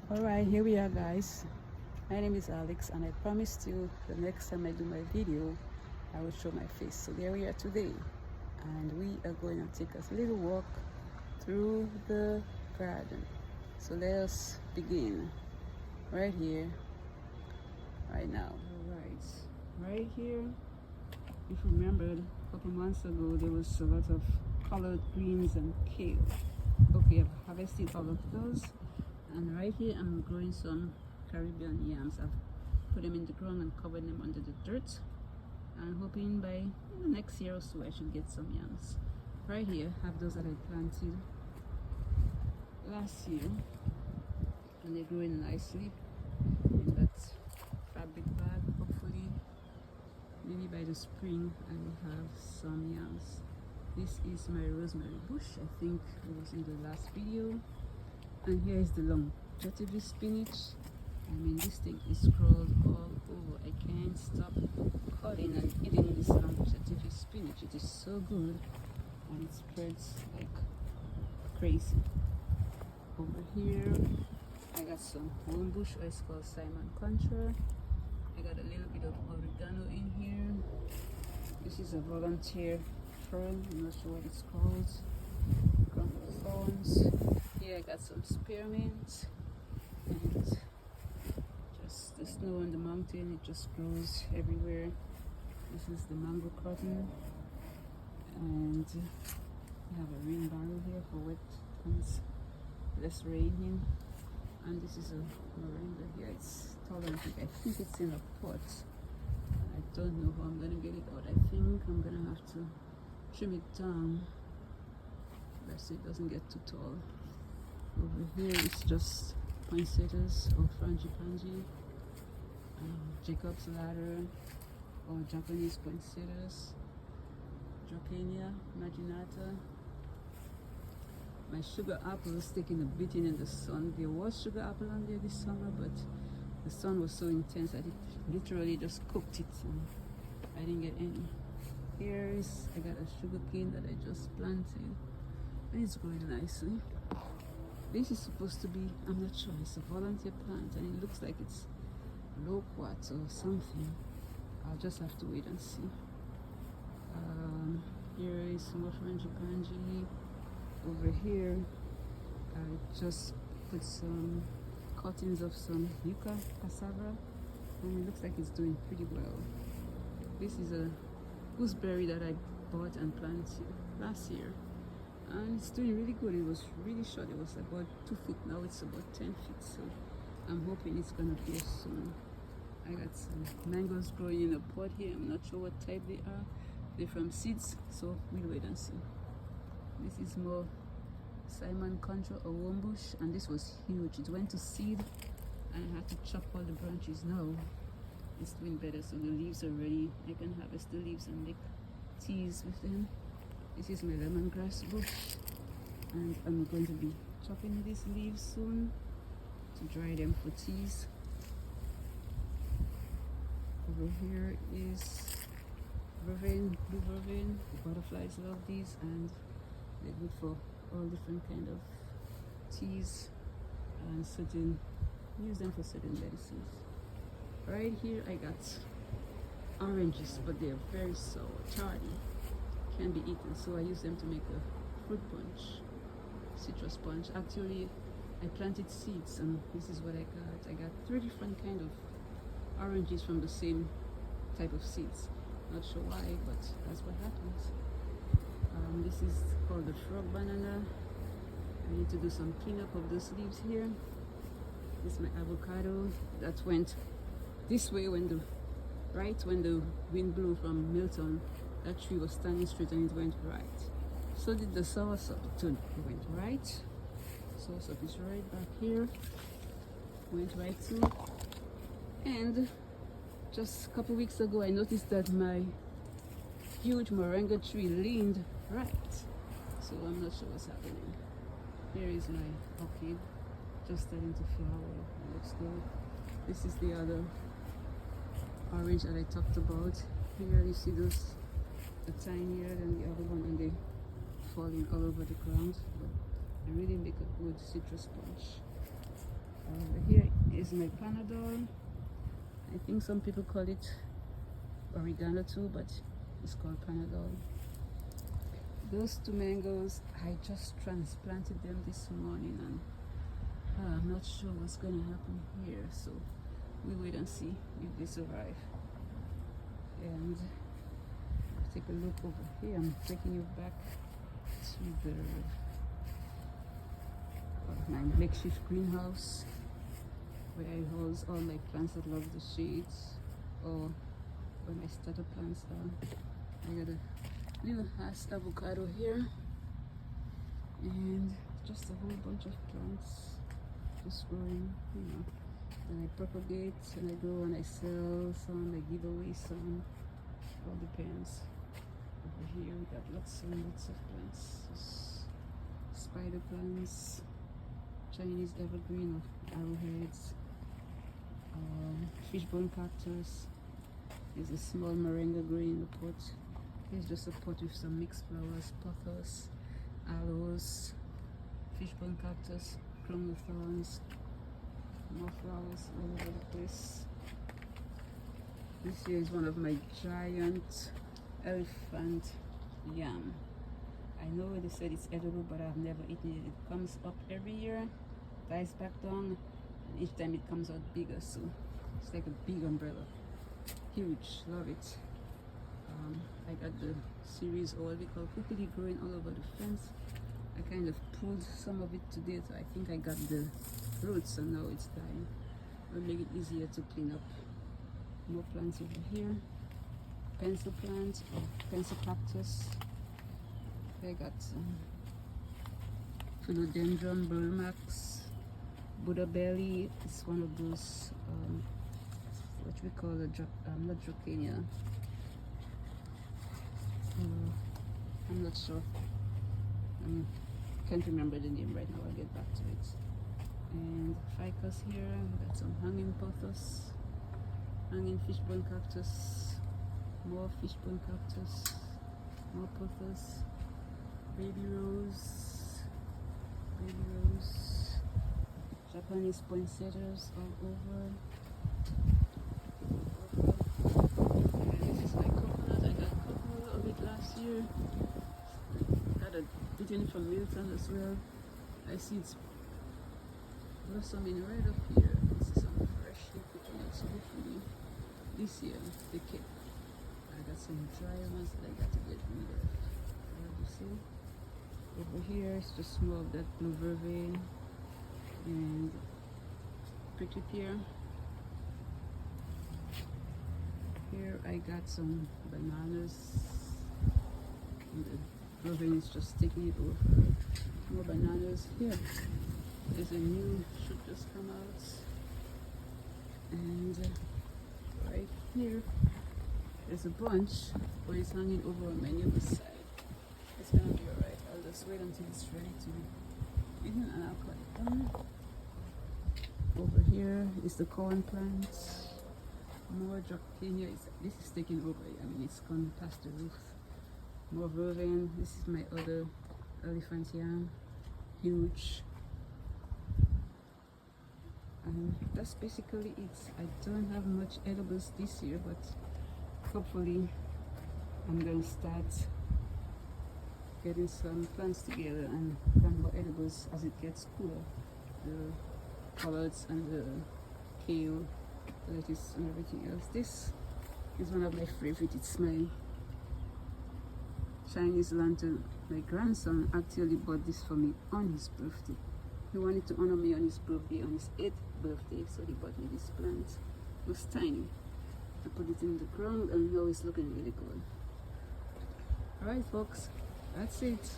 Alright, here we are, guys. My name is Alex, and I promised you the next time I do my video I will show my face. So there we are today, and we are going to take a little walk through the garden. So let us begin right here, right now. Right here, if you remembered a couple months ago, there was a lot of collard greens and kale. Okay, I've harvested all of those, and right here I'm growing some Caribbean yams. I've put them in the ground and covered them under the dirt. I'm hoping by the next year or so I should get some yams. Right here I have those that I planted last year, and they're growing nicely in that fabric bag. Hopefully maybe by the spring I will have some yams. This is my rosemary bush. I think it was in the last video. And here is the longevity spinach. I mean, this thing is crawled all over. I can't stop cutting and eating this longevity spinach. It is so good, and it spreads like crazy. Over here I got some wombush, or it's called Simon Contra. I got a little bit of oregano in here. This is a volunteer fern, I'm not sure what it's called. Crown of thorns. Here I got some spearmint, and just the snow on the mountain, it just grows everywhere. This is the mango cotton, and we have a rain barrel here for wet times, less raining. And this is a moringa here. It's taller. I think it's in a pot. I don't know how I'm gonna get it out. I think I'm gonna have to trim it down so it doesn't get too tall. Over here it's just poinsettias or frangipani, Jacob's ladder or Japanese poinsettias, Dracania marginata. My sugar apple is taking a beating in the sun. There was sugar apple on there this summer, but the sun was so intense that it literally just cooked it, and I didn't get any. Here is, I got a sugar cane that I just planted, and it's growing nicely. This is supposed to be, I'm not sure, it's a volunteer plant, and it looks like it's loquat or something. I'll just have to wait and see. Here is some more frangipani. Over here I just put some cuttings of some yucca cassava, and it looks like it's doing pretty well. This is a gooseberry that I bought and planted last year, and it's doing really good. It was really short. It was about 2 feet. Now it's about 10 feet, so I'm hoping it's gonna bear soon. I got some mangoes growing in a pot here. I'm not sure what type they are. They're from seeds, so we'll wait and see. This is more Simon Contra or wombush, and this was huge. It went to seed, and I had to chop all the branches. Now it's doing better, so the leaves are ready. I can harvest the leaves and make teas with them. This is my lemongrass bush, and I'm going to be chopping these leaves soon to dry them for teas. Over here is vervain, blue vervain. The butterflies love these, and they're good for all different kind of teas, and use them for certain medicines. Right here I got oranges, but they're very sour, tardy, can be eaten, so I use them to make a fruit punch, citrus punch. Actually I planted seeds, and this is what I got. I got 3 different kind of oranges from the same type of seeds. Not sure why, but that's what happens. This is called the frog banana. I need to do some cleanup of those leaves here. This is my avocado that went this way when the wind blew from Milton. That tree was standing straight and it went right. So did the soursop too. It went right. Soursop is right back here. Went right too. And just a couple weeks ago I noticed that my huge moringa tree leaned right, so I'm not sure what's happening. Here is my orchid, just starting to flower. It looks good. This is the other orange that I talked about. Here you see those are tinier than the other one, and they falling all over the ground, but they really make a good citrus punch. Over is my Panadol. I think some people call it oregano too, but it's called Panadol. Those two mangoes, I just transplanted them this morning, and I'm not sure what's gonna happen here, so we wait and see if they survive. And take a look over here. I'm taking you back to my makeshift greenhouse where I house all my plants that love the shades, or where my starter plants are. I got a little Hass avocado here, and just a whole bunch of plants just growing, you know. Then I propagate and I go and I sell some, I give away some. All depends. Over here we got lots and lots of plants. Spider plants, Chinese evergreen of arrowheads, fishbone cactus. There's a small moringa growing in the pot. Here's just a pot with some mixed flowers, pothos, aloes, fishbone cactus, chromothorns, more flowers all over the place. This here is one of my giant elephant yam. I know they said it's edible, but I've never eaten it. It comes up every year, dies back down, and each time it comes out bigger, so it's like a big umbrella. Huge, love it. I got the series or what we call quickly growing all over the fence. I kind of pulled some of it today, so I think I got the roots, and now it's dying. It'll make it easier to clean up. More plants over here. Pencil plant or pencil cactus. I got some philodendron burlmax, Buddha belly. It's one of those what we call not Dracania. I'm not sure. Can't remember the name right now. I'll get back to it. And ficus here. Got some hanging pothos, hanging fishbone cactus, more fishbone cactus, more pothos, baby rose, Japanese poinsettias all over. And this is my coconut. I got coconut of it last year. Got a bit in from Milton as well. I see it's blossoming right up here. This is some fresh coconuts, so hopefully this year they keep. I got some dry ones that I got to get rid of. You see? Over here it's just more of that blue vervain and prickly pear. Here I got some bananas, and the vervain is just taking it over. More bananas here. There's a new shoot just come out, and right here there's a bunch, but it's hanging over on my neighbor's side. It's gonna be alright. I'll just wait until it's ready to be eaten, and I'll cut it down. Over here is the corn plant. More Dracania. This is taking over. I mean, it's gone past the roof. More vervain. This is my other elephant yam. Huge. And that's basically it. I don't have much edibles this year, but hopefully I'm going to start getting some plants together and plant more edibles as it gets cooler. The collards and the kale, lettuce and everything else. This is one of my favorite. It's my Chinese lantern. My grandson actually bought this for me on his birthday. He wanted to honor me on his birthday, on his 8th birthday, so he bought me this plant. It was tiny. I put it in the ground and now it's looking really good. Alright folks, that's it.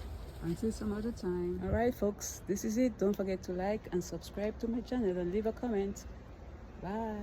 Until some other time. Alright folks, this is it. Don't forget to like and subscribe to my channel and leave a comment. Bye.